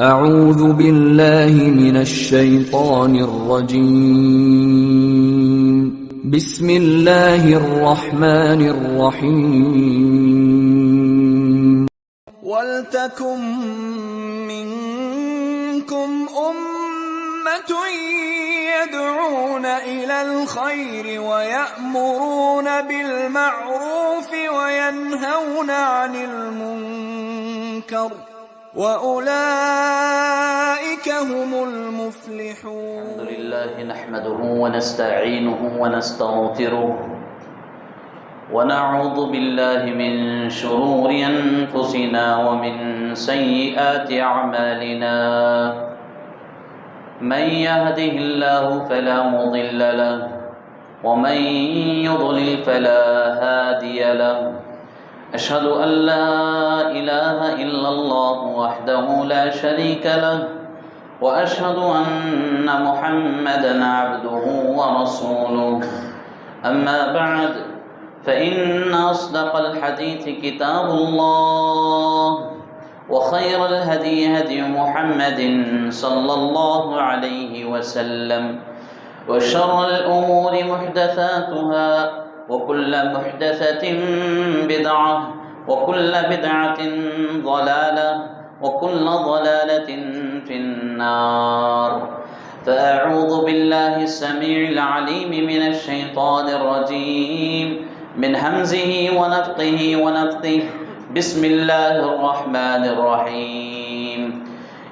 اعوذ باللہ من الشیطان الرجیم بسم اللہ الرحمن الرحیم وَلْتَكُن مِّنكُمْ أُمَّةٌ يَدْعُونَ إِلَى الْخَيْرِ وَيَأْمُرُونَ بِالْمَعْرُوفِ وَيَنْهَوْنَ عَنِ الْمُنكَرِ وَأُولَئِكَ هُمُ الْمُفْلِحُونَ الحمد لله نحمده ونستعينه ونستغفره ونعوذ بالله من شرور أنفسنا ومن سيئات أعمالنا من يهده الله فلا مضل له ومن يضلل فلا هادي له أشهد أن لا إله إلا الله وحده لا شريك له وأشهد أن محمدًا عبده ورسوله أما بعد فإن أصدق الحديث كتاب الله وخير الهدي هدي محمد صلى الله عليه وسلم وشر الأمور محدثاتها وكل محدثة بدعة وكل بدعة ضلالة وكل ضلالة في النار فأعوذ بالله السميع العليم من الشيطان الرجيم من همزه ونفخه ونفثه بسم الله الرحمن الرحيم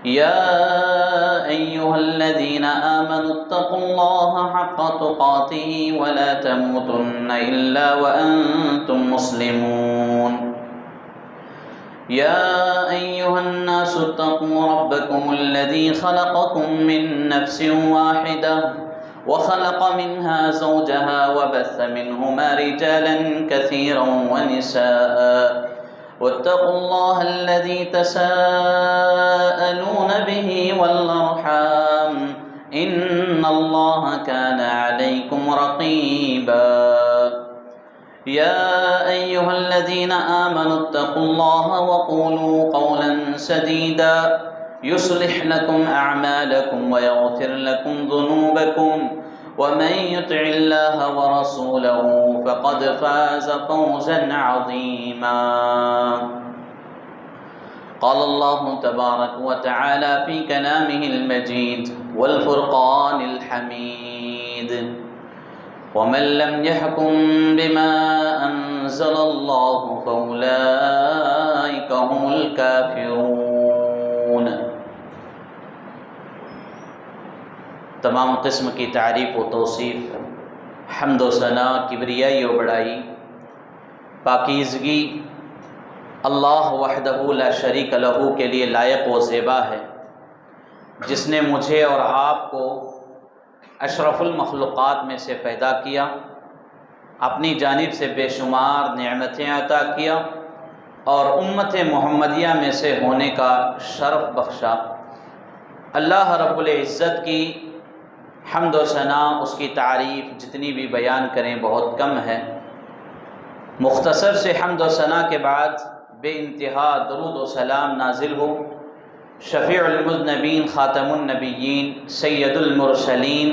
يا أيها الذين آمنوا اتقوا الله حق تقاته ولا تموتن إلا وأنتم مسلمون يا أيها الناس اتقوا ربكم الذي خلقكم من نفس واحدة وخلق منها زوجها وبث منهما رجالا كثيرا ونساء واتقوا الله الذي تساءلون به والأرحام إن الله كان عليكم رقيبا يا أيها الذين آمنوا اتقوا الله وقولوا قولا سديدا يصلح لكم أعمالكم ويغفر لكم ذنوبكم ومن يطع الله ورسوله فقد فاز فوزا عظيما قال الله تبارك وتعالى في كلامه المجيد والفرقان الحميد ومن لم يحكم بما أنزل الله فأولئك هم الكافرون۔ تمام قسم کی تعریف و توصیف، حمد و ثنا، کبریائی و بڑائی، پاکیزگی اللہ وحدہ لا شریک لہ کے لیے لائق و زیبا ہے، جس نے مجھے اور آپ کو اشرف المخلوقات میں سے پیدا کیا، اپنی جانب سے بے شمار نعمتیں عطا کیا اور امت محمدیہ میں سے ہونے کا شرف بخشا۔ اللہ رب العزت کی حمد و ثنا، اس کی تعریف جتنی بھی بیان کریں بہت کم ہے۔ مختصر سے حمد و ثنا کے بعد بے انتہا درود و سلام نازل ہو شفیع المذنبین، خاتم النبیین، سید المرسلین،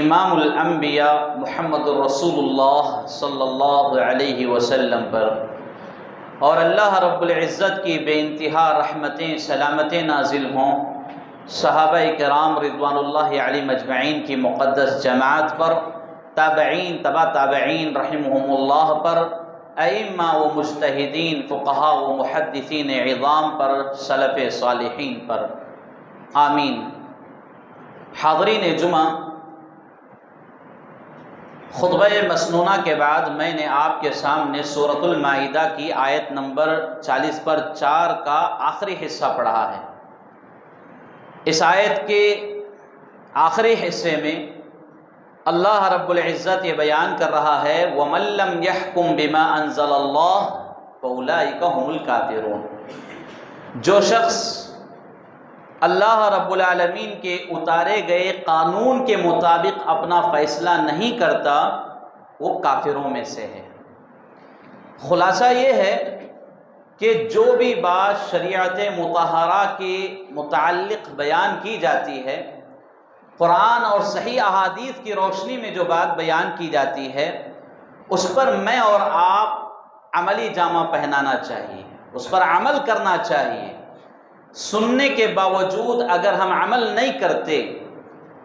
امام الانبیاء محمد الرسول اللہ صلی اللہ علیہ وسلم پر، اور اللہ رب العزت کی بے انتہا رحمتیں سلامتیں نازل ہوں صحابہ کرام رضوان اللہ علیہم اجمعین کی مقدس جماعت پر، تابعین، تبع تابعین رحمہم اللہ پر، ائمہ و مجتہدین، فقہاء و محدثین عظام پر، سلف صالحین پر، آمین۔ حاضرین جمعہ، خطبہ مسنونہ کے بعد میں نے آپ کے سامنے سورۃ المائدہ کی آیت نمبر 40 پر 4 کا آخری حصہ پڑھا ہے۔ اس آیت کے آخری حصے میں اللہ رب العزت یہ بیان کر رہا ہے وَمَن لَّمْ يَحْكُم بِمَا أَنزَلَ اللَّهُ فَأُولَٰئِكَ هُمُ الْكَافِرُونَ، جو شخص اللہ رب العالمین کے اتارے گئے قانون کے مطابق اپنا فیصلہ نہیں کرتا وہ کافروں میں سے ہے۔ خلاصہ یہ ہے کہ جو بھی بات شریعت مطہرہ کے متعلق بیان کی جاتی ہے، قرآن اور صحیح احادیث کی روشنی میں جو بات بیان کی جاتی ہے، اس پر میں اور آپ عملی جامہ پہنانا چاہیے، اس پر عمل کرنا چاہیے۔ سننے کے باوجود اگر ہم عمل نہیں کرتے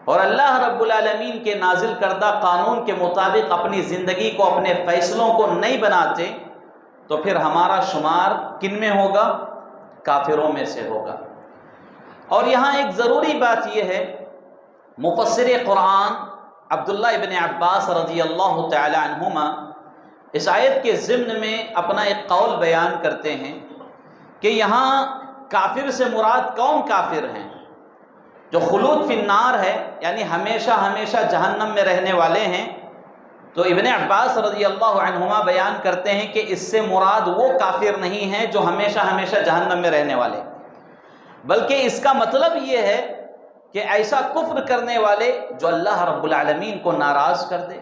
اور اللہ رب العالمین کے نازل کردہ قانون کے مطابق اپنی زندگی کو، اپنے فیصلوں کو نہیں بناتے، تو پھر ہمارا شمار کن میں ہوگا؟ کافروں میں سے ہوگا۔ اور یہاں ایک ضروری بات یہ ہے، مفسر قرآن عبداللہ ابن عباس رضی اللہ تعالی عنہما اس آیت کے ضمن میں اپنا ایک قول بیان کرتے ہیں کہ یہاں کافر سے مراد کون کافر ہیں؟ جو خلود فی النار ہے، یعنی ہمیشہ ہمیشہ جہنم میں رہنے والے ہیں۔ تو ابن عباس رضی اللہ عنہما بیان کرتے ہیں کہ اس سے مراد وہ کافر نہیں ہیں جو ہمیشہ ہمیشہ جہنم میں رہنے والے، بلکہ اس کا مطلب یہ ہے کہ ایسا کفر کرنے والے جو اللہ رب العالمین کو ناراض کر دے،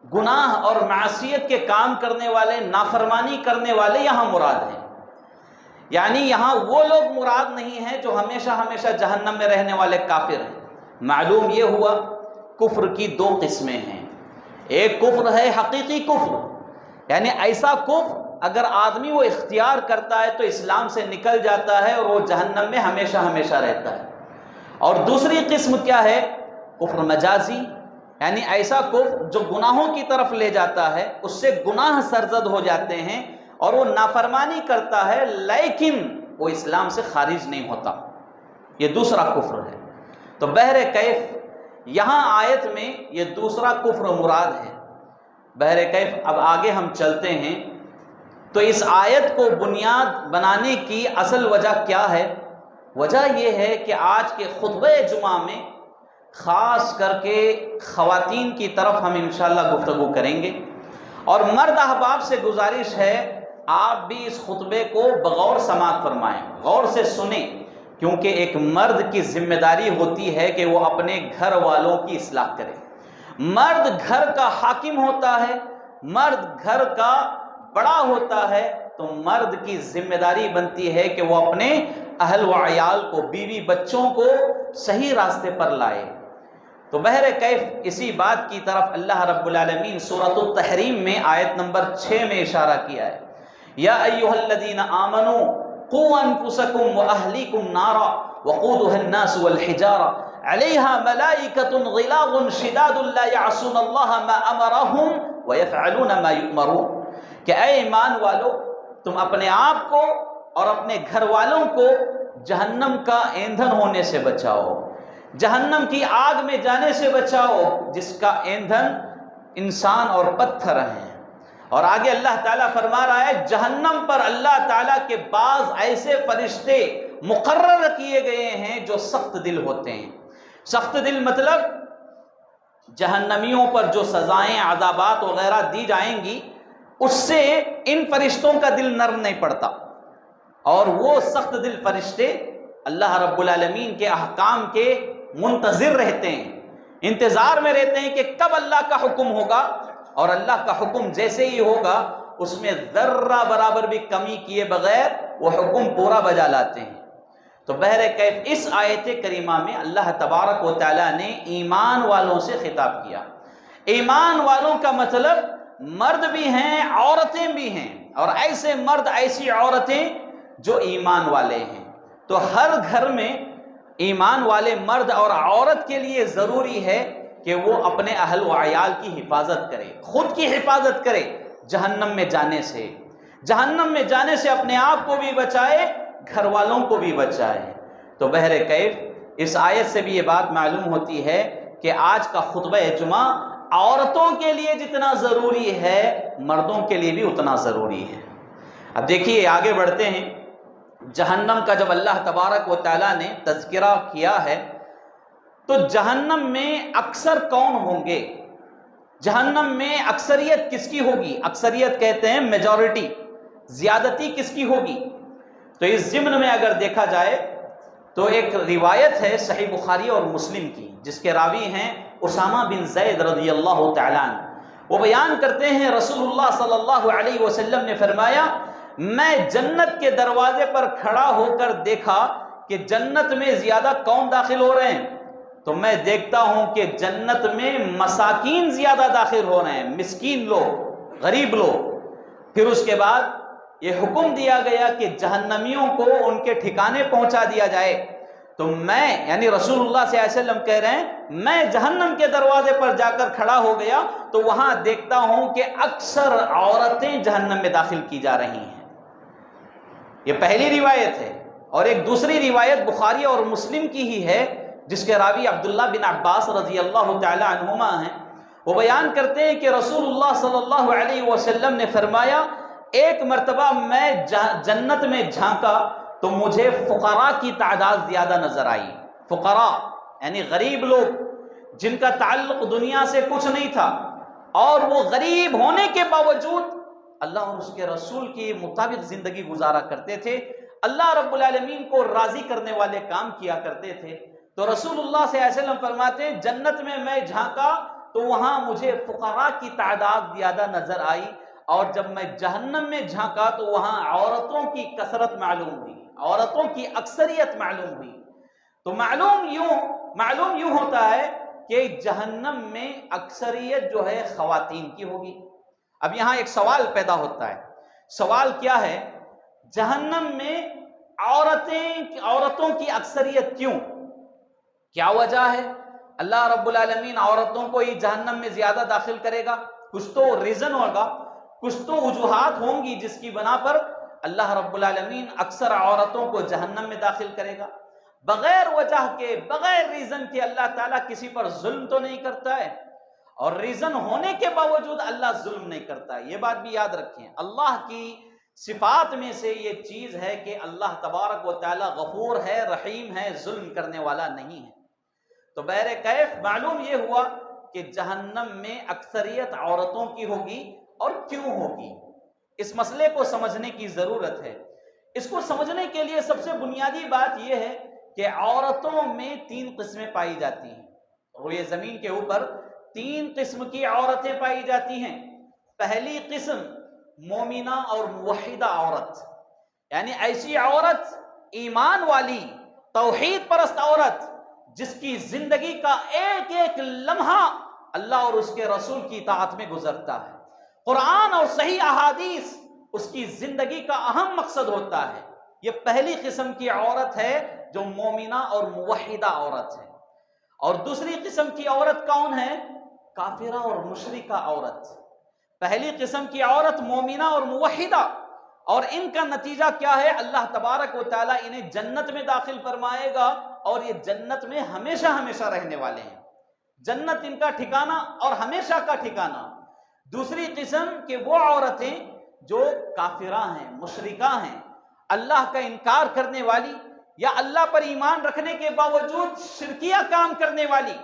گناہ اور معصیت کے کام کرنے والے، نافرمانی کرنے والے یہاں مراد ہیں۔ یعنی یہاں وہ لوگ مراد نہیں ہیں جو ہمیشہ ہمیشہ جہنم میں رہنے والے کافر ہیں۔ معلوم یہ ہوا کفر کی دو قسمیں ہیں۔ ایک کفر ہے حقیقی کفر، یعنی ایسا کفر اگر آدمی وہ اختیار کرتا ہے تو اسلام سے نکل جاتا ہے اور وہ جہنم میں ہمیشہ ہمیشہ رہتا ہے۔ اور دوسری قسم کیا ہے؟ کفر مجازی، یعنی ایسا کفر جو گناہوں کی طرف لے جاتا ہے، اس سے گناہ سرزد ہو جاتے ہیں اور وہ نافرمانی کرتا ہے لیکن وہ اسلام سے خارج نہیں ہوتا، یہ دوسرا کفر ہے۔ تو بہرکیف یہاں آیت میں یہ دوسرا کفر مراد ہے۔ بہرکیف اب آگے ہم چلتے ہیں، تو اس آیت کو بنیاد بنانے کی اصل وجہ کیا ہے؟ وجہ یہ ہے کہ آج کے خطبہ جمعہ میں خاص کر کے خواتین کی طرف ہم انشاءاللہ گفتگو کریں گے، اور مرد احباب سے گزارش ہے آپ بھی اس خطبے کو بغور سماعت فرمائیں، غور سے سنیں، کیونکہ ایک مرد کی ذمہ داری ہوتی ہے کہ وہ اپنے گھر والوں کی اصلاح کرے۔ مرد گھر کا حاکم ہوتا ہے، مرد گھر کا بڑا ہوتا ہے، تو مرد کی ذمہ داری بنتی ہے کہ وہ اپنے اہل و عیال کو، بیوی بچوں کو صحیح راستے پر لائے۔ تو بہرکیف اسی بات کی طرف اللہ رب العالمین سورۃ التحریم میں آیت نمبر 6 میں اشارہ کیا ہے، یا ایھا الذین آمنوا قوا انفسکم واہلیکم نارا وقودها الناس والحجارہ علیہا ملائکۃ غلاظ شداد لا یعصون اللہ ما امرہم ویفعلون ما یؤمرون، کہ اے ایمان والو تم اپنے آپ کو اور اپنے گھر والوں کو جہنم کا ایندھن ہونے سے بچاؤ، جہنم کی آگ میں جانے سے بچاؤ جس کا ایندھن انسان اور پتھر ہیں۔ اور آگے اللہ تعالیٰ فرما رہا ہے جہنم پر اللہ تعالیٰ کے بعض ایسے فرشتے مقرر کیے گئے ہیں جو سخت دل ہوتے ہیں۔ سخت دل مطلب جہنمیوں پر جو سزائیں، عذابات وغیرہ دی جائیں گی، اس سے ان فرشتوں کا دل نرم نہیں پڑتا، اور وہ سخت دل فرشتے اللہ رب العالمین کے احکام کے منتظر رہتے ہیں، انتظار میں رہتے ہیں کہ کب اللہ کا حکم ہوگا، اور اللہ کا حکم جیسے ہی ہوگا اس میں ذرہ برابر بھی کمی کیے بغیر وہ حکم پورا بجا لاتے ہیں۔ تو بہرکیف اس آیت کریمہ میں اللہ تبارک و تعالیٰ نے ایمان والوں سے خطاب کیا۔ ایمان والوں کا مطلب مرد بھی ہیں، عورتیں بھی ہیں، اور ایسے مرد ایسی عورتیں جو ایمان والے ہیں۔ تو ہر گھر میں ایمان والے مرد اور عورت کے لیے ضروری ہے کہ وہ اپنے اہل و عیال کی حفاظت کرے، خود کی حفاظت کرے جہنم میں جانے سے، جہنم میں جانے سے اپنے آپ کو بھی بچائے، گھر والوں کو بھی بچائے۔ تو بہرکیف اس آیت سے بھی یہ بات معلوم ہوتی ہے کہ آج کا خطبہ جمعہ عورتوں کے لیے جتنا ضروری ہے مردوں کے لیے بھی اتنا ضروری ہے۔ اب دیکھیے آگے بڑھتے ہیں، جہنم کا جب اللہ تبارک و تعالیٰ نے تذکرہ کیا ہے تو جہنم میں اکثر کون ہوں گے؟ جہنم میں اکثریت کس کی ہوگی؟ اکثریت کہتے ہیں میجورٹی، زیادتی کس کی ہوگی؟ تو اس ضمن میں اگر دیکھا جائے تو ایک روایت ہے صحیح بخاری اور مسلم کی، جس کے راوی ہیں اسامہ بن زید رضی اللہ تعالیٰ عنہ۔ وہ بیان کرتے ہیں رسول اللہ صلی اللہ علیہ وسلم نے فرمایا میں جنت کے دروازے پر کھڑا ہو کر دیکھا کہ جنت میں زیادہ کون داخل ہو رہے ہیں، تو میں دیکھتا ہوں کہ جنت میں مساکین زیادہ داخل ہو رہے ہیں، مسکین لوگ، غریب لوگ۔ پھر اس کے بعد یہ حکم دیا گیا کہ جہنمیوں کو ان کے ٹھکانے پہنچا دیا جائے۔ تو میں یعنی رسول اللہ صلی اللہ علیہ وسلم کہہ رہے ہیں میں جہنم کے دروازے پر جا کر کھڑا ہو گیا تو وہاں دیکھتا ہوں کہ اکثر عورتیں جہنم میں داخل کی جا رہی ہیں۔ یہ پہلی روایت ہے، اور ایک دوسری روایت بخاری اور مسلم کی ہی ہے جس کے راوی عبداللہ بن عباس رضی اللہ تعالی عنہما ہیں۔ وہ بیان کرتے ہیں کہ رسول اللہ صلی اللہ علیہ وسلم نے فرمایا ایک مرتبہ میں جنت میں جھانکا تو مجھے فقراء کی تعداد زیادہ نظر آئی۔ فقراء یعنی غریب لوگ جن کا تعلق دنیا سے کچھ نہیں تھا، اور وہ غریب ہونے کے باوجود اللہ اور اس کے رسول کے مطابق زندگی گزارا کرتے تھے، اللہ رب العالمین کو راضی کرنے والے کام کیا کرتے تھے۔ تو رسول اللہ صلی اللہ علیہ وسلم فرماتے ہیں جنت میں جھانکا تو وہاں مجھے فقراء کی تعداد زیادہ نظر آئی، اور جب میں جہنم میں جھانکا تو وہاں عورتوں کی کثرت معلوم ہوئی، عورتوں کی اکثریت معلوم ہوئی۔ تو معلوم یوں ہوتا ہے کہ جہنم میں اکثریت جو ہے خواتین کی ہوگی۔ اب یہاں ایک سوال پیدا ہوتا ہے، سوال کیا ہے؟ جہنم میں عورتوں کی اکثریت کیوں؟ کیا وجہ ہے؟ اللہ رب العالمین عورتوں کو ہی جہنم میں زیادہ داخل کرے گا؟ کچھ تو ریزن ہوگا، کچھ تو وجوہات ہوں گی جس کی بنا پر اللہ رب العالمین اکثر عورتوں کو جہنم میں داخل کرے گا۔ بغیر وجہ کے، بغیر ریزن کے اللہ تعالیٰ کسی پر ظلم تو نہیں کرتا ہے، اور ریزن ہونے کے باوجود اللہ ظلم نہیں کرتا ہے۔ یہ بات بھی یاد رکھیں، اللہ کی صفات میں سے یہ چیز ہے کہ اللہ تبارک و تعالیٰ غفور ہے، رحیم ہے، ظلم کرنے والا نہیں ہے۔ تو بہرکیف معلوم یہ ہوا کہ جہنم میں اکثریت عورتوں کی ہوگی، اور کیوں ہوگی اس مسئلے کو سمجھنے کی ضرورت ہے۔ اس کو سمجھنے کے لیے سب سے بنیادی بات یہ ہے کہ عورتوں میں 3 قسمیں پائی جاتی ہیں، روئے زمین کے اوپر 3 قسم کی عورتیں پائی جاتی ہیں۔ پہلی قسم مومنہ اور موحدہ عورت، یعنی ایسی عورت، ایمان والی، توحید پرست عورت جس کی زندگی کا ایک ایک لمحہ اللہ اور اس کے رسول کی اطاعت میں گزرتا ہے، قرآن اور صحیح احادیث اس کی زندگی کا اہم مقصد ہوتا ہے۔ یہ پہلی قسم کی عورت ہے جو مومنہ اور موحدہ عورت ہے۔ اور دوسری قسم کی عورت کون ہے؟ کافرہ اور مشرکہ عورت۔ پہلی قسم کی عورت مومنہ اور موحدہ، اور ان کا نتیجہ کیا ہے؟ اللہ تبارک و تعالیٰ انہیں جنت میں داخل فرمائے گا، اور یہ جنت میں ہمیشہ ہمیشہ رہنے والے ہیں۔ جنت ان کا ٹھکانہ اور ہمیشہ کا ٹھکانہ۔ دوسری قسم کہ وہ عورتیں جو کافرہ ہیں، مشرکہ ہیں، اللہ کا انکار کرنے والی، یا اللہ پر ایمان رکھنے کے باوجود شرکیہ کام کرنے والی،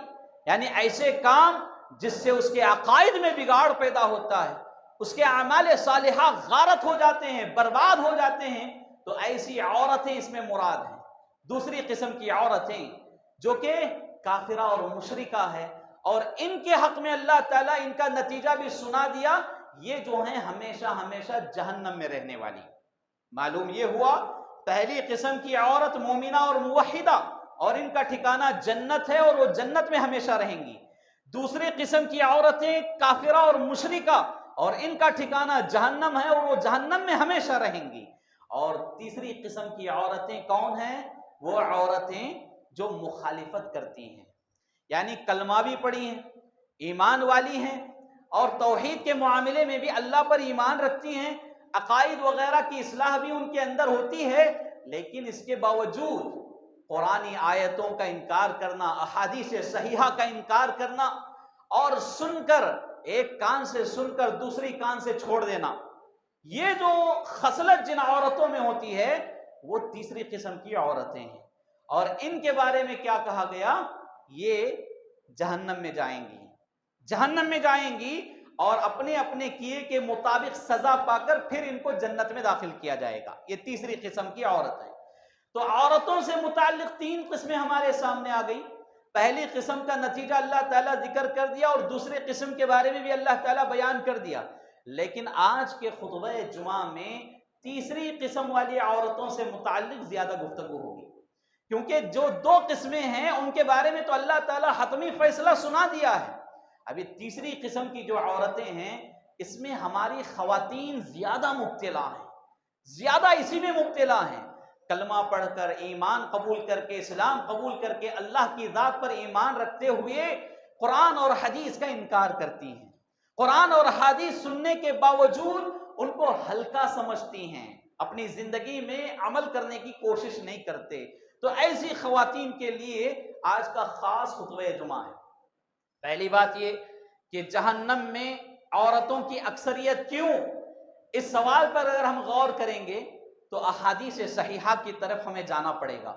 یعنی ایسے کام جس سے اس کے عقائد میں بگاڑ پیدا ہوتا ہے، اس کے اعمال صالحہ غارت ہو جاتے ہیں، برباد ہو جاتے ہیں، تو ایسی عورتیں اس میں مراد ہیں۔ دوسری قسم کی عورتیں جو کہ کافرہ اور مشرکہ ہے، اور ان کے حق میں اللہ تعالیٰ ان کا نتیجہ بھی سنا دیا، یہ جو ہیں ہمیشہ ہمیشہ جہنم میں رہنے والی۔ معلوم یہ ہوا پہلی قسم کی عورت مومنہ اور موحدہ، اور ان کا ٹھکانہ جنت ہے، اور وہ جنت میں ہمیشہ رہیں گی۔ دوسری قسم کی عورتیں کافرہ اور مشرکہ، اور ان کا ٹھکانہ جہنم ہے، اور وہ جہنم میں ہمیشہ رہیں گی۔ اور تیسری قسم کی عورتیں کون ہیں؟ وہ عورتیں جو مخالفت کرتی ہیں، یعنی کلمہ بھی پڑھی ہیں، ایمان والی ہیں، اور توحید کے معاملے میں بھی اللہ پر ایمان رکھتی ہیں، عقائد وغیرہ کی اصلاح بھی ان کے اندر ہوتی ہے، لیکن اس کے باوجود قرآنی آیتوں کا انکار کرنا، احادیث صحیحہ کا انکار کرنا، اور سن کر ایک کان سے سن کر دوسری کان سے چھوڑ دینا، یہ جو خصلت جن عورتوں میں ہوتی ہے وہ تیسری قسم کی عورتیں ہیں۔ اور ان کے بارے میں کیا کہا گیا؟ یہ جہنم میں جائیں گی، جہنم میں جائیں گی، اور اپنے اپنے کیے کے مطابق سزا پا کر پھر ان کو جنت میں داخل کیا جائے گا۔ یہ تیسری قسم کی عورت ہے۔ تو عورتوں سے متعلق 3 قسمیں ہمارے سامنے آ گئی۔ پہلی قسم کا نتیجہ اللہ تعالیٰ ذکر کر دیا، اور دوسری قسم کے بارے میں بھی اللہ تعالیٰ بیان کر دیا۔ لیکن آج کے خطبہ جمعہ میں تیسری قسم والی عورتوں سے متعلق زیادہ گفتگو ہوگی، کیونکہ جو دو قسمیں ہیں ان کے بارے میں تو اللہ تعالیٰ حتمی فیصلہ سنا دیا ہے۔ ابھی تیسری قسم کی جو عورتیں ہیں اس میں ہماری خواتین زیادہ مبتلا ہیں، زیادہ اسی میں مبتلا ہیں۔ کلمہ پڑھ کر، ایمان قبول کر کے، اسلام قبول کر کے، اللہ کی ذات پر ایمان رکھتے ہوئے قرآن اور حدیث کا انکار کرتی ہیں، قرآن اور حدیث سننے کے باوجود ان کو ہلکا سمجھتی ہیں، اپنی زندگی میں عمل کرنے کی کوشش نہیں کرتے۔ تو ایسی خواتین کے لیے آج کا خاص خطبہ جمعہ ہے۔ پہلی بات یہ کہ جہنم میں عورتوں کی اکثریت کیوں، اس سوال پر اگر ہم غور کریں گے تو احادیث صحیحہ کی طرف ہمیں جانا پڑے گا،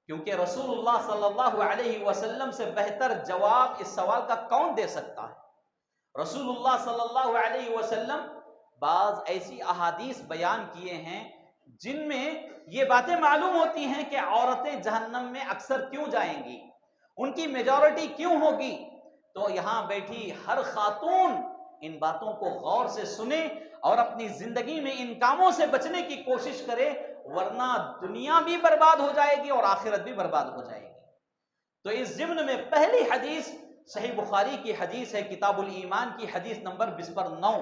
کیونکہ رسول اللہ صلی اللہ علیہ وسلم سے بہتر جواب اس سوال کا کون دے سکتا ہے۔ رسول اللہ صلی اللہ علیہ وسلم بعض ایسی احادیث بیان کیے ہیں جن میں یہ باتیں معلوم ہوتی ہیں کہ عورتیں جہنم میں اکثر کیوں جائیں گی، ان کی میجورٹی کیوں ہوگی۔ تو یہاں بیٹھی ہر خاتون ان باتوں کو غور سے سنے اور اپنی زندگی میں ان کاموں سے بچنے کی کوشش کرے، ورنہ دنیا بھی برباد ہو جائے گی اور آخرت بھی برباد ہو جائے گی۔ تو اس ضمن میں پہلی حدیث صحیح بخاری کی حدیث ہے، کتاب الایمان کی حدیث نمبر 9،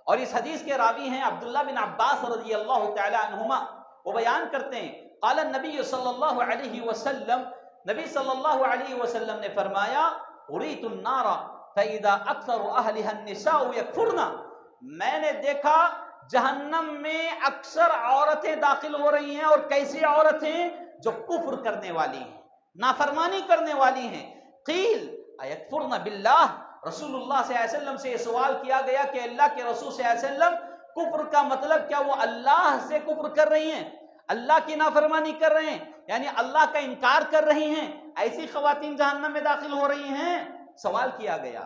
اور اس حدیث کے راوی ہیں عبداللہ بن عباس رضی اللہ تعالی عنہما۔ وہ بیان کرتے ہیں قال النبی صلی اللہ علیہ وسلم، نبی صلی اللہ علیہ وسلم نے فرمایا اریت النار فاذا اکثر اہلها النساء یکفرن، میں نے دیکھا جہنم میں اکثر عورتیں داخل ہو رہی ہیں، اور کیسی عورتیں؟ جو کفر کرنے والی ہیں، نافرمانی کرنے والی ہیں۔ قیل ایکفرن باللہ، رسول اللہ صلی اللہ علیہ وسلم سے یہ سوال کیا گیا کہ اللہ کے رسول صلی اللہ علیہ وسلم کفر کا مطلب کیا؟ وہ اللہ سے کفر کر رہی ہیں، اللہ کی نافرمانی کر رہے ہیں، یعنی اللہ کا انکار کر رہی ہیں، ایسی خواتین جہنم میں داخل ہو رہی ہیں؟ سوال کیا گیا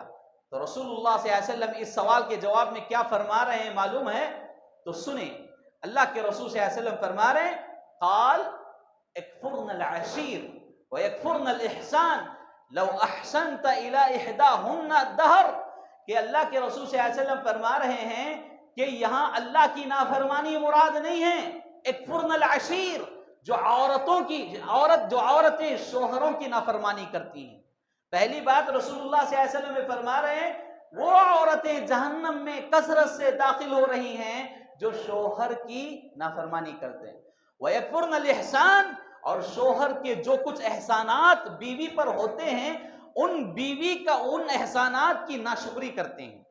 تو رسول اللہ صلی اللہ علیہ وسلم اس سوال کے جواب میں کیا فرما رہے ہیں معلوم ہے؟ تو سنیں، اللہ کے رسول صلی اللہ علیہ وسلم فرما رہے ہیں قال اکفرن العشیر ویکفرن الاحسان لو احسنت الى احداہن الدہر، کہ اللہ کے رسول صلی اللہ علیہ وسلم فرما رہے ہیں کہ یہاں اللہ کی نافرمانی مراد نہیں ہے، اکفرن العشیر، جو عورتیں شوہروں کی نافرمانی کرتی ہیں۔ پہلی بات رسول اللہ صلی اللہ علیہ وسلم فرما رہے ہیں وہ عورتیں جہنم میں کثرت سے داخل ہو رہی ہیں جو شوہر کی نافرمانی کرتے ہیں، وَيَكْفُرْنَ الْإِحْسَانِ، اور شوہر کے جو کچھ احسانات بیوی پر ہوتے ہیں ان بیوی کا ان احسانات کی ناشکری کرتے ہیں۔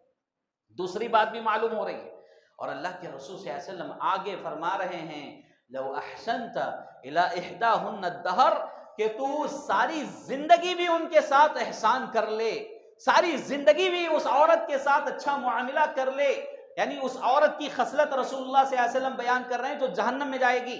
دوسری بات بھی معلوم ہو رہی ہے، اور اللہ کے رسول صلی اللہ علیہ وسلم آگے فرما رہے ہیں لو احسنت الی احداہن الدہر، کہ تو ساری زندگی بھی ان کے ساتھ احسان کر لے، ساری زندگی بھی اس عورت کے ساتھ اچھا معاملہ کر لے، یعنی اس عورت کی خصلت رسول اللہ صلی اللہ علیہ وسلم بیان کر رہے ہیں جو جہنم میں جائے گی۔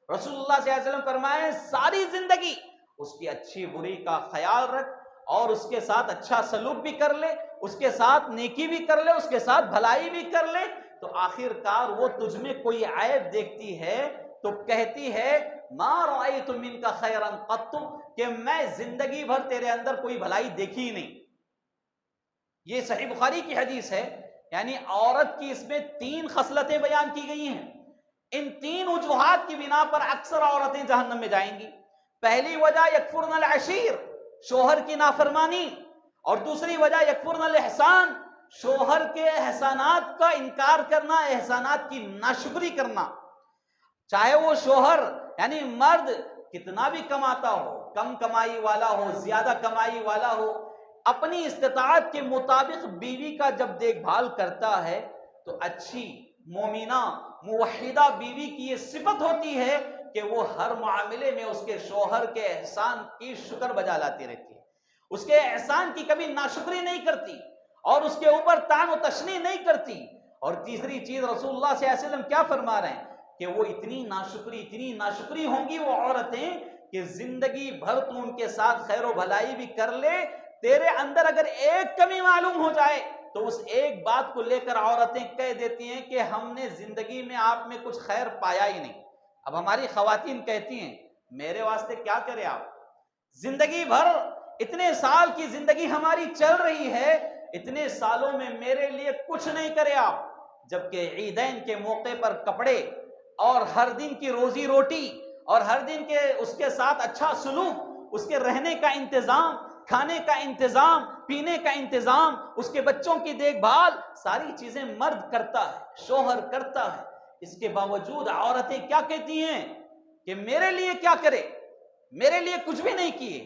رسول اللہ صلی اللہ علیہ وسلم فرمائے ساری زندگی اس کی اچھی بری کا خیال رکھ اور اس کے ساتھ اچھا سلوک بھی کر لے، اس کے ساتھ نیکی بھی کر لے، اس کے ساتھ بھلائی بھی کر لے، تو آخر کار وہ تجھ میں کوئی عیب دیکھتی ہے تو کہتی ہے ما رأیت منک خیرا قط، کہ میں زندگی بھر تیرے اندر کوئی بھلائی دیکھی ہی نہیں۔ یہ صحیح بخاری کی حدیث ہے، یعنی عورت کی اس میں 3 خصلتیں بیان کی گئی ہیں، ان 3 وجوہات کی بنا پر اکثر عورتیں جہنم میں جائیں گی۔ پہلی وجہ یکفرن العشیر، شوہر کی نافرمانی، اور دوسری وجہ یکفرن الاحسان، شوہر کے احسانات کا انکار کرنا، احسانات کی ناشکری کرنا۔ چاہے وہ شوہر یعنی مرد کتنا بھی کماتا ہو، کم کمائی والا ہو، زیادہ کمائی والا ہو، اپنی استطاعت کے مطابق بیوی کا جب دیکھ بھال کرتا ہے تو اچھی مومنہ موحدہ بیوی کی یہ صفت ہوتی ہے کہ وہ ہر معاملے میں اس کے شوہر کے احسان کی شکر بجا لاتی رہتی ہے، اس کے احسان کی کبھی ناشکری نہیں کرتی اور اس کے اوپر طعن و تشنیع نہیں کرتی۔ اور تیسری چیز رسول اللہ صلی اللہ علیہ وسلم کیا فرما رہے ہیں کہ وہ اتنی ناشکری ہوں گی وہ عورتیں کہ زندگی بھر تو ان کے ساتھ خیر و بھلائی بھی کر لے، تیرے اندر اگر ایک کمی معلوم ہو جائے تو اس ایک بات کو لے کر عورتیں کہہ دیتی ہیں کہ ہم نے زندگی میں آپ میں کچھ خیر پایا ہی نہیں۔ اب ہماری خواتین کہتی ہیں میرے واسطے کیا کرے آپ، زندگی بھر اتنے سال کی زندگی ہماری چل رہی ہے، اتنے سالوں میں میرے لیے کچھ نہیں کرے آپ، جبکہ عیدین کے موقع پر کپڑے اور ہر دن کی روزی روٹی اور ہر دن کے اس کے ساتھ اچھا سلوک، اس کے رہنے کا انتظام، کھانے کا انتظام، پینے کا انتظام، اس کے بچوں کی دیکھ بھال، ساری چیزیں مرد کرتا ہے، شوہر کرتا ہے۔ اس کے باوجود عورتیں کیا کہتی ہیں کہ میرے لیے کیا کرے، میرے لیے کچھ بھی نہیں کیے،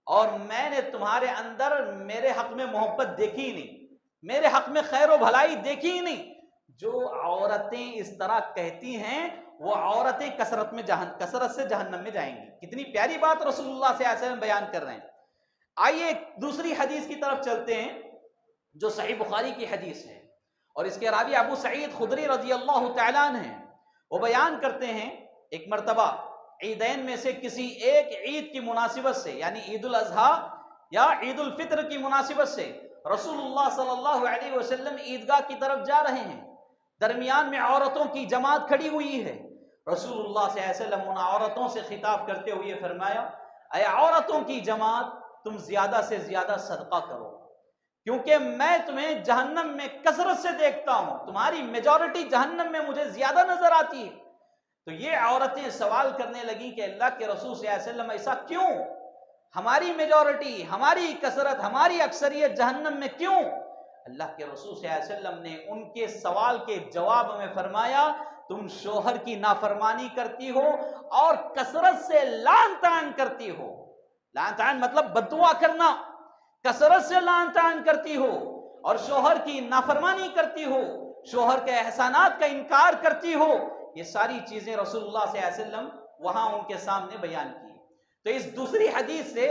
اور میں نے تمہارے اندر میرے حق میں محبت دیکھی ہی نہیں، میرے حق میں خیر و بھلائی دیکھی ہی نہیں۔ جو عورتیں اس طرح کہتی ہیں وہ عورتیں کثرت سے جہنم میں جائیں گی۔ کتنی پیاری بات رسول اللہ صلی اللہ علیہ وسلم بیان کر رہے ہیں۔ آئیے دوسری حدیث کی طرف چلتے ہیں جو صحیح بخاری کی حدیث ہے، اور اس کے راوی ابو سعید خدری رضی اللہ تعالیٰ عنہ ہیں۔ وہ بیان کرتے ہیں ایک مرتبہ عیدین میں سے کسی ایک عید کی مناسبت سے، یعنی عید الاضحیٰ یا عید الفطر کی مناسبت سے، رسول اللہ صلی اللہ علیہ وسلم عیدگاہ کی طرف جا رہے ہیں۔ درمیان میں عورتوں کی جماعت کھڑی ہوئی ہے۔ رسول اللہ صلی اللہ علیہ وسلم ان عورتوں سے خطاب کرتے ہوئے فرمایا، اے عورتوں کی جماعت، تم زیادہ سے زیادہ صدقہ کرو، کیونکہ میں تمہیں جہنم میں کثرت سے دیکھتا ہوں، تمہاری میجورٹی جہنم میں مجھے زیادہ نظر آتی ہے۔ تو یہ عورتیں سوال کرنے لگیں کہ اللہ کے رسول صلی اللہ علیہ وسلم ایسا کیوں؟ ہماری میجورٹی، ہماری کثرت، ہماری اکثریت جہنم میں کیوں؟ اللہ کے رسول صلی اللہ علیہ وسلم نے ان کے سوال کے جواب میں فرمایا، تم شوہر کی نافرمانی کرتی ہو اور کثرت سے لعن طعن کرتی ہو۔ لعن طعن مطلب بد دعا کرنا، کثرت سے لعن طعن کرتی ہو اور شوہر کی نافرمانی کرتی ہو، شوہر کے احسانات کا انکار کرتی ہو۔ یہ ساری چیزیں رسول اللہ صلی اللہ علیہ وسلم وہاں ان کے سامنے بیان کی۔ تو اس دوسری حدیث سے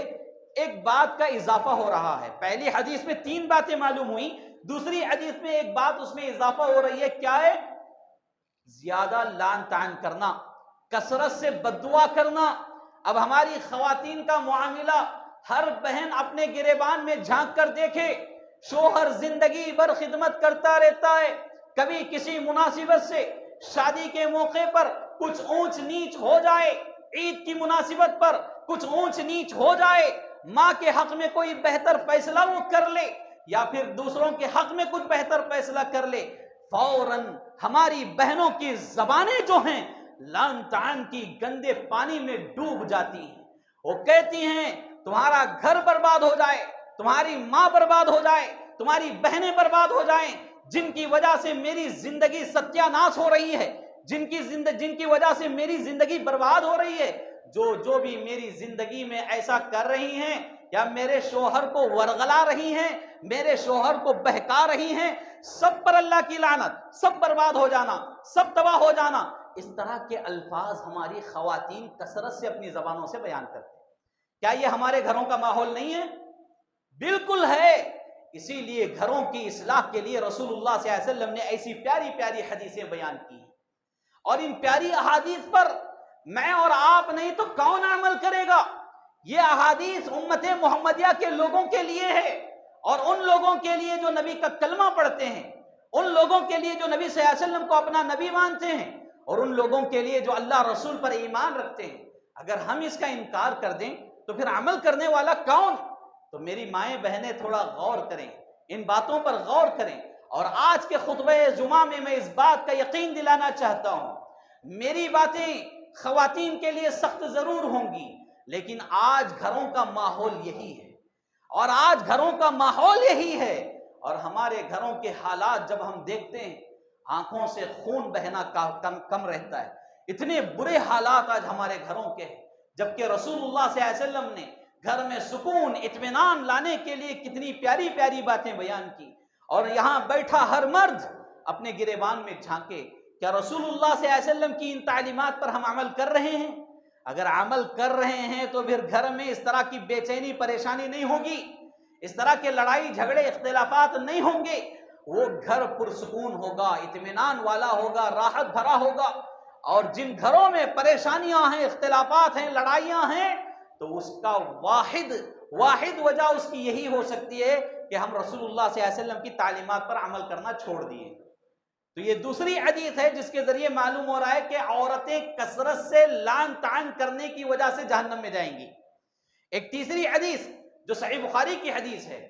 ایک بات کا اضافہ ہو رہا ہے۔ پہلی حدیث میں 3 باتیں معلوم ہوئی، دوسری حدیث میں ایک بات اس میں اضافہ ہو رہی ہے، کیا ہے؟ زیادہ لعن طعن کرنا، کثرت سے بد دعا کرنا۔ اب ہماری خواتین کا معاملہ، ہر بہن اپنے گریبان میں جھانک کر دیکھے، شوہر زندگی بھر خدمت کرتا رہتا ہے، کبھی کسی مناسبت سے، شادی کے موقع پر کچھ اونچ نیچ ہو جائے، عید کی مناسبت پر کچھ اونچ نیچ ہو جائے، ماں کے حق میں کوئی بہتر فیصلہ وہ کر لے یا پھر دوسروں کے حق میں کچھ بہتر فیصلہ کر لے، فوراً ہماری بہنوں کی زبانیں جو ہیں لعن طعن کی گندے پانی میں ڈوب جاتی ہیں۔ وہ کہتی ہیں تمہارا گھر برباد ہو جائے، تمہاری ماں برباد ہو جائے، تمہاری بہنیں برباد ہو جائیں، جن کی وجہ سے میری زندگی ستیہ ناش ہو رہی ہے، جن کی وجہ سے میری زندگی برباد ہو رہی ہے، جو بھی میری زندگی میں ایسا کر رہی ہیں یا میرے شوہر کو ورغلا رہی ہیں، میرے شوہر کو بہکا رہی ہیں، سب پر اللہ کی لعنت، سب برباد ہو جانا، سب تباہ ہو جانا۔ اس طرح کے الفاظ ہماری خواتین کثرت سے اپنی زبانوں سے بیان کرتے ہیں۔ کیا یہ ہمارے گھروں کا ماحول نہیں ہے؟ بالکل ہے۔ اسی لیے گھروں کی اصلاح کے لیے رسول اللہ صلی اللہ علیہ وسلم نے ایسی پیاری پیاری حدیثیں بیان کی، اور ان پیاری احادیث پر میں اور آپ نہیں تو کون عمل کرے گا؟ یہ احادیث امت محمدیہ کے لوگوں کے لیے ہے، اور ان لوگوں کے لیے جو نبی کا کلمہ پڑھتے ہیں، ان لوگوں کے لیے جو نبی صلی اللہ علیہ وسلم کو اپنا نبی مانتے ہیں، اور ان لوگوں کے لیے جو اللہ رسول پر ایمان رکھتے ہیں۔ اگر ہم اس کا انکار کر دیں تو پھر عمل کرنے والا کون؟ تو میری مائیں بہنیں تھوڑا غور کریں، ان باتوں پر غور کریں۔ اور آج کے خطبہ جمعہ میں اس بات کا یقین دلانا چاہتا ہوں، میری باتیں خواتین کے لیے سخت ضرور ہوں گی، لیکن آج گھروں کا ماحول یہی ہے، اور آج گھروں کا ماحول یہی ہے، اور ہمارے گھروں کے حالات جب ہم دیکھتے ہیں آنکھوں سے خون بہنا کم رہتا ہے۔ اتنے برے حالات آج ہمارے گھروں کے ہیں، جبکہ رسول اللہ صلی اللہ علیہ وسلم نے گھر میں سکون اطمینان لانے کے لیے کتنی پیاری پیاری باتیں بیان کی۔ اور یہاں بیٹھا ہر مرد اپنے گریبان میں جھانکے، کیا رسول اللہ صلی اللہ علیہ وسلم کی ان تعلیمات پر ہم عمل کر رہے ہیں؟ اگر عمل کر رہے ہیں تو پھر گھر میں اس طرح کی بے چینی پریشانی نہیں ہوگی، اس طرح کے لڑائی جھگڑے اختلافات نہیں ہوں گے، وہ گھر پرسکون ہوگا، اطمینان والا ہوگا، راحت بھرا ہوگا۔ اور جن گھروں میں پریشانیاں ہیں، اختلافات ہیں، لڑائیاں ہیں، تو اس کا واحد وجہ اس کی یہی ہو سکتی ہے کہ ہم رسول اللہ صلی اللہ علیہ وسلم کی تعلیمات پر عمل کرنا چھوڑ دیے۔ تو یہ دوسری حدیث ہے جس کے ذریعے معلوم ہو رہا ہے کہ عورتیں کثرت سے لعن طعن کرنے کی وجہ سے جہنم میں جائیں گی۔ ایک تیسری حدیث جو صحیح بخاری کی حدیث ہے،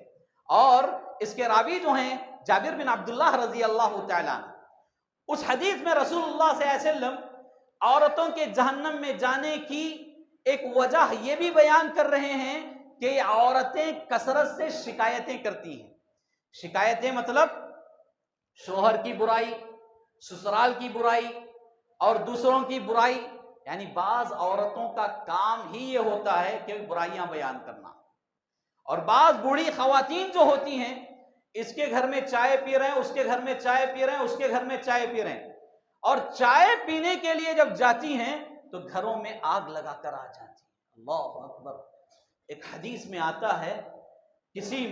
اور اس کے راوی جو ہیں جابر بن عبداللہ رضی اللہ تعالیٰ عنہ، اس حدیث میں رسول اللہ صلی اللہ علیہ وسلم عورتوں کے جہنم میں جانے کی ایک وجہ یہ بھی بیان کر رہے ہیں کہ عورتیں کثرت سے شکایتیں کرتی ہیں. شکایتیں مطلب شوہر کی برائی، سسرال کی برائی اور دوسروں کی برائی. یعنی بعض عورتوں کا کام ہی یہ ہوتا ہے کہ برائیاں بیان کرنا. اور بعض بوڑھی خواتین جو ہوتی ہیں، اس کے گھر میں چائے پی رہے ہیں، اس کے گھر میں چائے پی رہے ہیں، اس کے گھر میں چائے پی رہے ہیں، اور چائے پینے کے لیے جب جاتی ہیں تو گھروں میں آگ لگا کر آ جاتی ہیں. اللہ اکبر. ایک حدیث میں آتا ہے کسی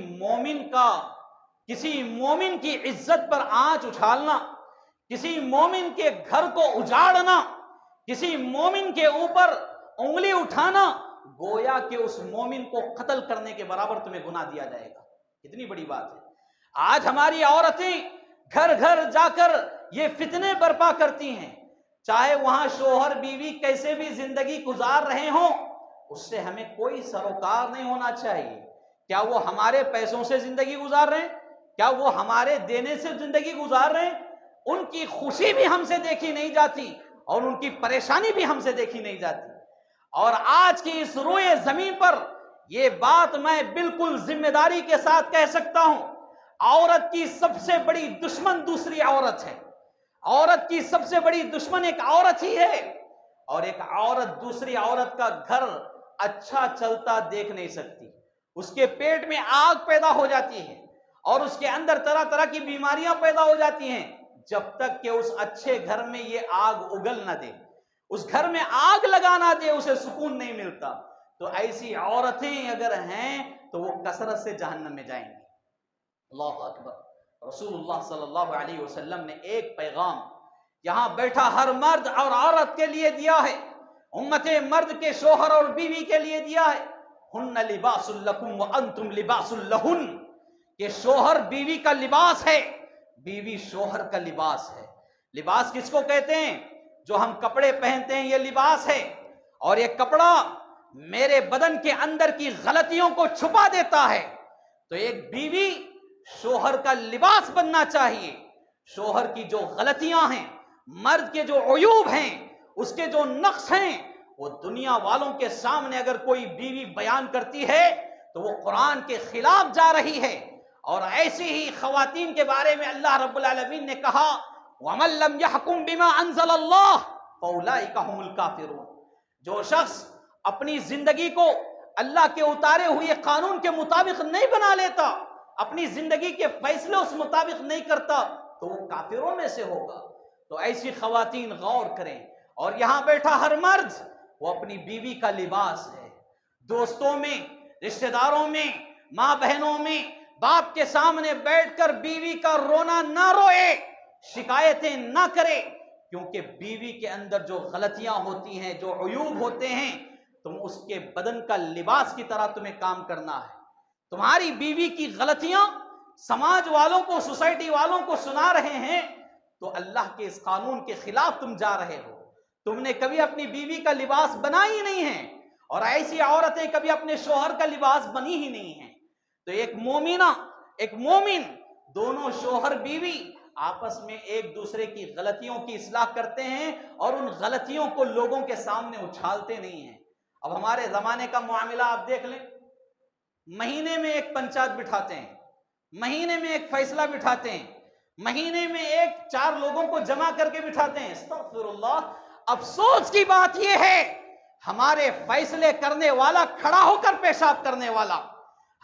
مومن کی عزت پر آنچ اچھالنا، کسی مومن کے گھر کو اجاڑنا، کسی مومن کے اوپر انگلی اٹھانا، گویا کہ اس مومن کو قتل کرنے کے برابر تمہیں گناہ دیا جائے گا. کتنی بڑی بات ہے. آج ہماری عورتیں گھر گھر جا کر یہ فتنے برپا کرتی ہیں. چاہے وہاں شوہر بیوی کیسے بھی زندگی گزار رہے ہوں، اس سے ہمیں کوئی سروکار نہیں ہونا چاہیے. کیا وہ ہمارے پیسوں سے زندگی گزار رہے ہیں؟ کیا وہ ہمارے دینے سے زندگی گزار رہے ہیں؟ ان کی خوشی بھی ہم سے دیکھی نہیں جاتی اور ان کی پریشانی بھی ہم سے دیکھی نہیں جاتی. اور آج کی اس روئے زمین پر یہ بات میں بالکل ذمہ داری کے ساتھ کہہ سکتا ہوں، عورت کی سب سے بڑی دشمن دوسری عورت ہے. عورت کی سب سے بڑی دشمن ایک عورت ہی ہے. اور ایک عورت دوسری عورت کا گھر اچھا چلتا دیکھ نہیں سکتی. اس کے پیٹ میں آگ پیدا ہو جاتی ہے اور اس کے اندر طرح طرح کی بیماریاں پیدا ہو جاتی ہیں جب تک کہ اس اچھے گھر میں یہ آگ اگل نہ دے، اس گھر میں آگ لگا نہ دے، اسے سکون نہیں ملتا. تو ایسی عورتیں اگر ہیں تو وہ کثرت سے جہنم میں جائیں گی. اللہ اکبر. رسول اللہ صلی اللہ علیہ وسلم نے ایک پیغام یہاں بیٹھا ہر مرد اور عورت کے لیے دیا ہے، امت مرد کے شوہر اور بیوی کے لیے دیا ہے. ہن لباس لکم وانتم لباس لہن، کہ شوہر بیوی کا لباس ہے، بیوی شوہر کا لباس ہے. لباس کس کو کہتے ہیں؟ جو ہم کپڑے پہنتے ہیں یہ لباس ہے. اور یہ کپڑا میرے بدن کے اندر کی غلطیوں کو چھپا دیتا ہے. تو ایک بیوی شوہر کا لباس بننا چاہیے. شوہر کی جو غلطیاں ہیں، مرد کے جو عیوب ہیں، اس کے جو نقص ہیں، وہ دنیا والوں کے سامنے اگر کوئی بیوی بیان کرتی ہے تو وہ قرآن کے خلاف جا رہی ہے. اور ایسی ہی خواتین کے بارے میں اللہ رب العالمین نے کہا وَمَن لَّمْ يَحْكُم بِمَا أَنزَلَ اللَّهُ فَأُولَٰئِكَ هُمُ الْكَافِرُونَ. جو شخص اپنی زندگی کو اللہ کے اتارے ہوئے قانون کے مطابق نہیں بنا لیتا، اپنی زندگی کے فیصلے اس مطابق نہیں کرتا، تو وہ کافروں میں سے ہوگا. تو ایسی خواتین غور کریں. اور یہاں بیٹھا ہر مرد وہ اپنی بیوی کا لباس ہے. دوستوں میں، رشتہ داروں میں، ماں بہنوں میں، باپ کے سامنے بیٹھ کر بیوی کا رونا نہ روئے، شکایتیں نہ کرے، کیونکہ بیوی کے اندر جو غلطیاں ہوتی ہیں، جو عیوب ہوتے ہیں، تم اس کے بدن کا لباس کی طرح تمہیں کام کرنا ہے. تمہاری بیوی کی غلطیاں سماج والوں کو، سوسائٹی والوں کو سنا رہے ہیں تو اللہ کے اس قانون کے خلاف تم جا رہے ہو. تم نے کبھی اپنی بیوی کا لباس بنا ہی نہیں ہے، اور ایسی عورتیں کبھی اپنے شوہر کا لباس بنی ہی نہیں ہیں. تو ایک مومنہ، ایک مومن، دونوں شوہر بیوی آپس میں ایک دوسرے کی غلطیوں کی اصلاح کرتے ہیں اور ان غلطیوں کو لوگوں کے سامنے اچھالتے نہیں ہیں. اب ہمارے زمانے کا معاملہ آپ دیکھ لیں، مہینے میں ایک پنچایت بٹھاتے ہیں، مہینے میں ایک فیصلہ بٹھاتے ہیں، مہینے میں ایک 4 لوگوں کو جمع کر کے بٹھاتے ہیں. استغفر اللہ. افسوس کی بات یہ ہے ہمارے فیصلے کرنے والا کھڑا ہو کر پیشاب کرنے والا،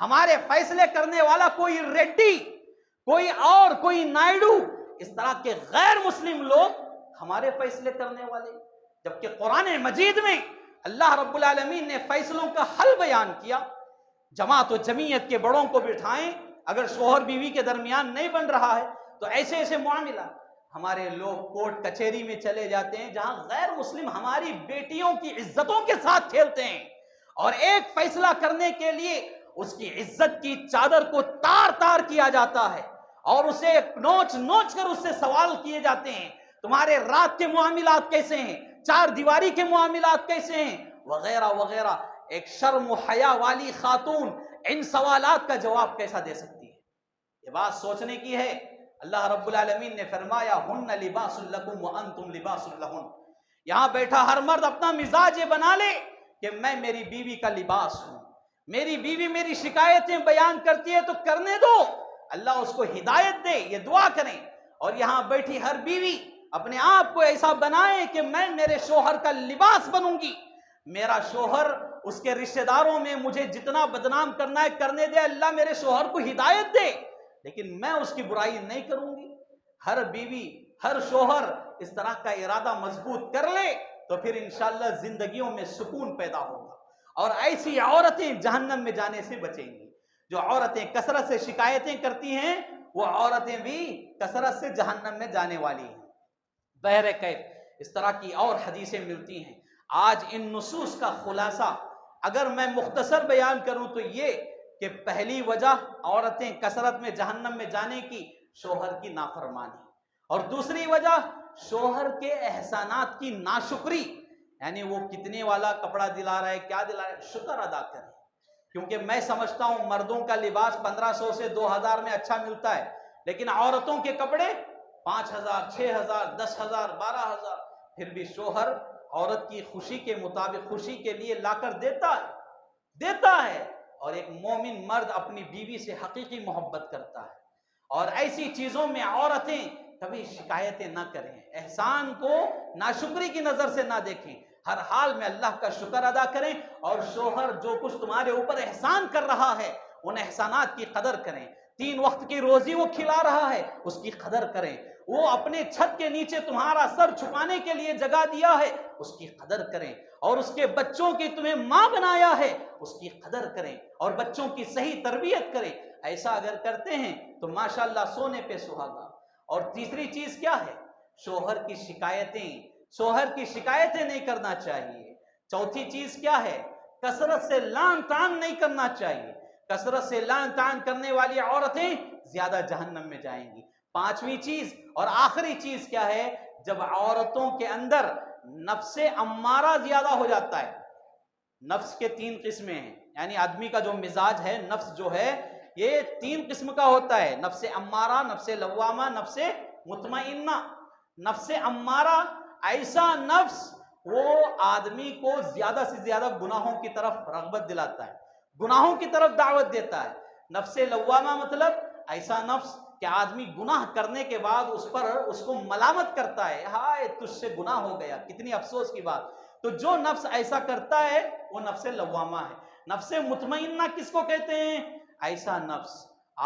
ہمارے فیصلے کرنے والا کوئی ریڈی، کوئی نائیڈو، اس طرح کے غیر مسلم لوگ ہمارے فیصلے کرنے والے. جبکہ قرآن مجید میں اللہ رب العالمین نے فیصلوں کا حل بیان کیا. جماعت و جمعیت کے بڑوں کو بٹھائیں. اگر شوہر بیوی کے درمیان نہیں بن رہا ہے تو ایسے معاملہ. ہمارے لوگ کورٹ کچہری میں چلے جاتے ہیں جہاں غیر مسلم ہماری بیٹیوں کی عزتوں کے ساتھ کھیلتے ہیں، اور ایک فیصلہ کرنے کے لیے اس کی عزت کی چادر کو تار تار کیا جاتا ہے اور اسے نوچ نوچ کر اس سے سوال کیے جاتے ہیں. تمہارے رات کے معاملات کیسے ہیں، 4 دیواری کے معاملات کیسے ہیں، وغیرہ وغیرہ. ایک شرم و حیا والی خاتون ان سوالات کا جواب کیسا دے سکتی ہے؟ یہ بات سوچنے کی ہے. اللہ رب العالمین نے فرمایا ہن لباس لکم وانتم لباس لہن. یہاں بیٹھا ہر مرد اپنا مزاج یہ بنا لے کہ میں میری بیوی کا لباس ہوں، میری بیوی میری شکایتیں بیان کرتی ہے تو کرنے دو، اللہ اس کو ہدایت دے، یہ دعا کریں۔ اور یہاں بیٹھی ہر بیوی اپنے آپ کو ایسا بنائے کہ میں میرے شوہر کا لباس بنوں گی، میرا شوہر اس کے رشتہ داروں میں مجھے جتنا بدنام کرنا ہے کرنے دے، اللہ میرے شوہر کو ہدایت دے، لیکن میں اس کی برائی نہیں کروں گی۔ ہر بیوی ہر شوہر اس طرح کا ارادہ مضبوط کر لے تو پھر انشاءاللہ زندگیوں میں سکون پیدا ہوگا، اور ایسی عورتیں جہنم میں جانے سے بچیں گی۔ جو عورتیں کثرت سے شکایتیں کرتی ہیں وہ عورتیں بھی کثرت سے جہنم میں جانے والی ہیں۔ بہرکیف اس طرح کی اور حدیثیں ملتی ہیں۔ آج ان نصوص کا خلاصہ اگر میں مختصر بیان کروں تو یہ کہ پہلی وجہ عورتیں کثرت میں جہنم میں جانے کی شوہر کی نافرمانی، اور دوسری وجہ شوہر کے احسانات کی ناشکری، یعنی وہ کتنے والا کپڑا دلا رہا ہے، کیا دلا رہا ہے، شکر ادا کریں۔ کیونکہ میں سمجھتا ہوں مردوں کا لباس 1500 سے 2000 میں اچھا ملتا ہے، لیکن عورتوں کے کپڑے 5000 6000 10000 12000، پھر بھی شوہر عورت کی خوشی کے مطابق خوشی کے لیے لا کر دیتا ہے۔ اور ایک مومن مرد اپنی بیوی سے حقیقی محبت کرتا ہے، اور ایسی چیزوں میں عورتیں کبھی شکایتیں نہ کریں، احسان کو ناشکری کی نظر سے نہ دیکھیں، ہر حال میں اللہ کا شکر ادا کریں، اور شوہر جو کچھ تمہارے اوپر احسان کر رہا ہے ان احسانات کی قدر کریں۔ 3 وقت کی روزی وہ کھلا رہا ہے اس کی قدر کریں، وہ اپنے چھت کے نیچے تمہارا سر چھپانے کے لیے جگہ دیا ہے اس کی قدر کریں، اور اس کے بچوں کی تمہیں ماں بنایا ہے اس کی قدر کریں، اور بچوں کی صحیح تربیت کریں۔ ایسا اگر کرتے ہیں تو ماشاءاللہ سونے پہ سہاگا۔ اور تیسری چیز کیا ہے؟ شوہر کی شکایتیں نہیں کرنا چاہیے۔ چوتھی چیز کیا ہے؟ کثرت سے لعن طعن نہیں کرنا چاہیے، کثرت سے لعن طعن کرنے والی عورتیں زیادہ جہنم میں جائیں گی۔ پانچویں چیز اور آخری چیز کیا ہے؟ جب عورتوں کے اندر نفس امارہ زیادہ ہو جاتا ہے۔ نفس کے 3 قسمیں ہیں، یعنی آدمی کا جو مزاج ہے، نفس جو ہے یہ 3 قسم کا ہوتا ہے، نفس امارہ، نفس لوامہ، نفس مطمئنہ۔ نفس امارہ ایسا نفس وہ آدمی کو زیادہ سے زیادہ گناہوں کی طرف رغبت دلاتا ہے، گناہوں کی طرف دعوت دیتا ہے۔ نفس لوامہ مطلب ایسا نفس کہ آدمی گناہ کرنے کے بعد اس کو ملامت کرتا ہے، ہائے تجھ سے گناہ ہو گیا، کتنی افسوس کی بات۔ تو جو نفس ایسا کرتا ہے وہ نفس لوامہ ہے۔ نفس مطمئنہ کس کو کہتے ہیں؟ ایسا نفس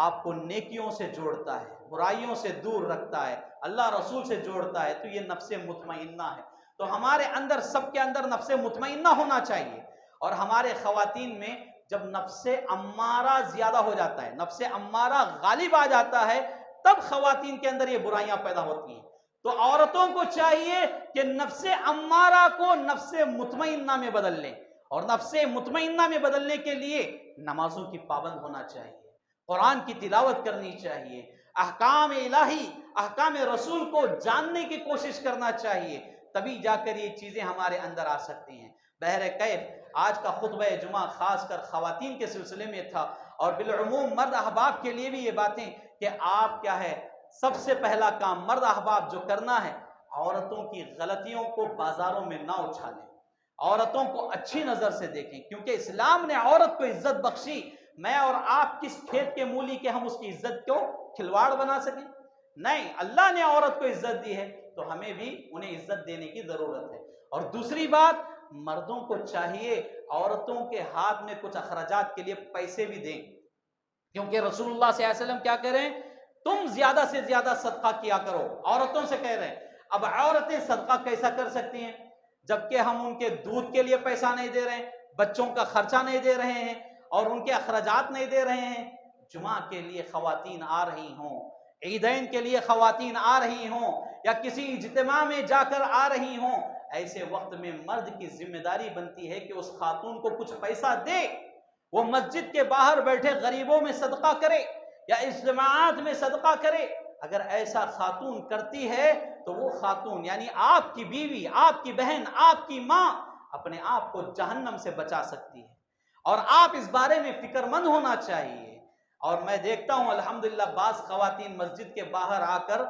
آپ کو نیکیوں سے جوڑتا ہے، برائیوں سے دور رکھتا ہے، اللہ رسول سے جوڑتا ہے، تو یہ نفس مطمئنہ ہے۔ تو ہمارے اندر سب کے اندر نفس مطمئنہ ہونا چاہیے، اور ہمارے خواتین میں جب نفس امارہ زیادہ ہو جاتا ہے، نفس امارہ غالب آ جاتا ہے، تب خواتین کے اندر یہ برائیاں پیدا ہوتی ہیں۔ تو عورتوں کو چاہیے کہ نفس امارہ کو نفس مطمئنہ میں بدل لیں، اور نفس مطمئنہ میں بدلنے کے لیے نمازوں کی پابند ہونا چاہیے، قرآن کی تلاوت کرنی چاہیے، احکام الہی احکام رسول کو جاننے کی کوشش کرنا چاہیے، تبھی جا کر یہ چیزیں ہمارے اندر آ سکتی ہیں۔ بہرکیف آج کا خطبہ جمعہ خاص کر خواتین کے سلسلے میں تھا، اور بالعموم مرد احباب کے لیے بھی یہ باتیں کہ آپ کیا ہے، سب سے پہلا کام مرد احباب جو کرنا ہے، عورتوں کی غلطیوں کو بازاروں میں نہ اچھالیں، عورتوں کو اچھی نظر سے دیکھیں، کیونکہ اسلام نے عورت کو عزت بخشی۔ میں اور آپ کس کھیت کے مولی کے ہم اس کی عزت کو کھلواڑ بنا سکیں؟ نہیں، اللہ نے عورت کو عزت دی ہے تو ہمیں بھی انہیں عزت دینے کی ضرورت ہے۔ اور دوسری بات، مردوں کو چاہیے عورتوں کے ہاتھ میں کچھ اخراجات کے لیے پیسے بھی دیں، کیونکہ رسول اللہ صلی اللہ علیہ وسلم کیا کہہ رہے ہیں؟ تم زیادہ سے زیادہ صدقہ کیا کرو، عورتوں سے کہہ رہے ہیں۔ اب عورتیں صدقہ کیسا کر سکتی ہیں جبکہ ہم ان کے دودھ کے لیے پیسہ نہیں دے رہے ہیں، بچوں کا خرچہ نہیں دے رہے ہیں، اور ان کے اخراجات نہیں دے رہے ہیں؟ جمعہ کے لیے خواتین آ رہی ہوں، عیدین کے لیے خواتین آ رہی ہوں، یا کسی اجتماع میں جا کر آ رہی ہوں، ایسے وقت میں مرد کی ذمہ داری بنتی ہے کہ اس خاتون کو کچھ پیسہ دے، وہ مسجد کے باہر بیٹھے غریبوں میں صدقہ کرے یا اجتماعات میں صدقہ کرے۔ اگر ایسا خاتون کرتی ہے تو وہ خاتون یعنی آپ کی بیوی، آپ کی بہن، آپ کی ماں اپنے آپ کو جہنم سے بچا سکتی ہے، اور آپ اس بارے میں فکر مند ہونا چاہیے۔ اور میں دیکھتا ہوں الحمدللہ بعض خواتین مسجد کے باہر آ کر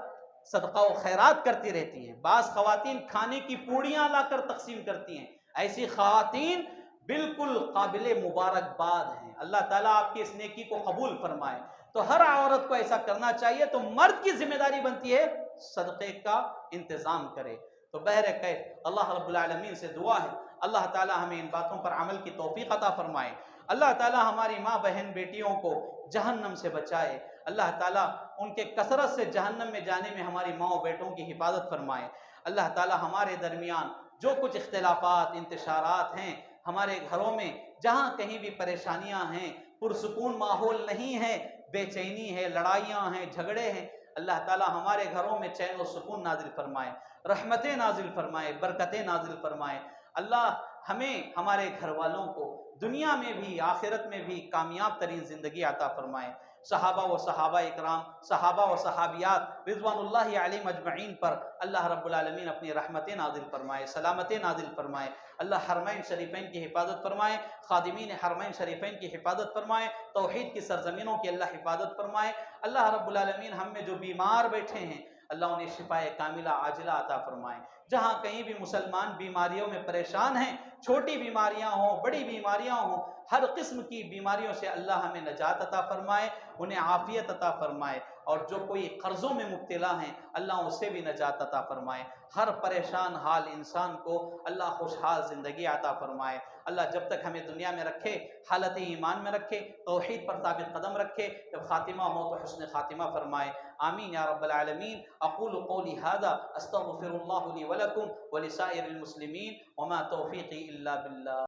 صدقہ و خیرات کرتی رہتی ہیں، بعض خواتین کھانے کی پوڑیاں لا کر تقسیم کرتی ہیں، ایسی خواتین بالکل قابل مبارکباد ہیں، اللہ تعالیٰ آپ کی اس نیکی کو قبول فرمائے۔ تو ہر عورت کو ایسا کرنا چاہیے، تو مرد کی ذمہ داری بنتی ہے صدقے کا انتظام کرے۔ تو بہرکیف اللہ رب العالمین سے دعا ہے اللہ تعالیٰ ہمیں ان باتوں پر عمل کی توفیق عطا فرمائے، اللہ تعالیٰ ہماری ماں بہن بیٹیوں کو جہنم سے بچائے، اللہ تعالیٰ ان کے کثرت سے جہنم میں جانے میں ہماری ماں و بیٹوں کی حفاظت فرمائے، اللہ تعالیٰ ہمارے درمیان جو کچھ اختلافات انتشارات ہیں ہمارے گھروں میں، جہاں کہیں بھی پریشانیاں ہیں، پرسکون ماحول نہیں ہے، بے چینی ہے، لڑائیاں ہیں، جھگڑے ہیں، اللہ تعالیٰ ہمارے گھروں میں چین و سکون نازل فرمائے، رحمتیں نازل فرمائے، برکتیں نازل فرمائے، اللہ ہمیں ہمارے گھر والوں کو دنیا میں بھی آخرت میں بھی کامیاب ترین زندگی عطا فرمائے۔ صحابہ و صحابہ اکرام، صحابہ و صحابیات رضوان اللہ علیہم اجمعین پر اللہ رب العالمین اپنی رحمتیں نازل فرمائے، سلامتیں نازل فرمائے، اللہ حرمین شریفین کی حفاظت فرمائے، خادمین حرمین شریفین کی حفاظت فرمائے، توحید کی سرزمینوں کی اللہ حفاظت فرمائے، اللہ رب العالمین ہم میں جو بیمار بیٹھے ہیں اللہ انہیں شفائے کاملہ عاجلہ عطا فرمائے، جہاں کہیں بھی مسلمان بیماریوں میں پریشان ہیں، چھوٹی بیماریاں ہوں بڑی بیماریاں ہوں، ہر قسم کی بیماریوں سے اللہ ہمیں نجات عطا فرمائے، انہیں عافیت عطا فرمائے، اور جو کوئی قرضوں میں مبتلا ہیں اللہ اس سے بھی نجات عطا فرمائے، ہر پریشان حال انسان کو اللہ خوشحال زندگی عطا فرمائے، اللہ جب تک ہمیں دنیا میں رکھے حالت ایمان میں رکھے، توحید پر ثابت قدم رکھے، جب خاتمہ ہو تو حسن خاتمہ فرمائے، آمین یا رب العالمین۔ اقول قولی ھذا استغفر اللہ لی ولکم ولسائر المسلمین وما توفیقی الا باللہ۔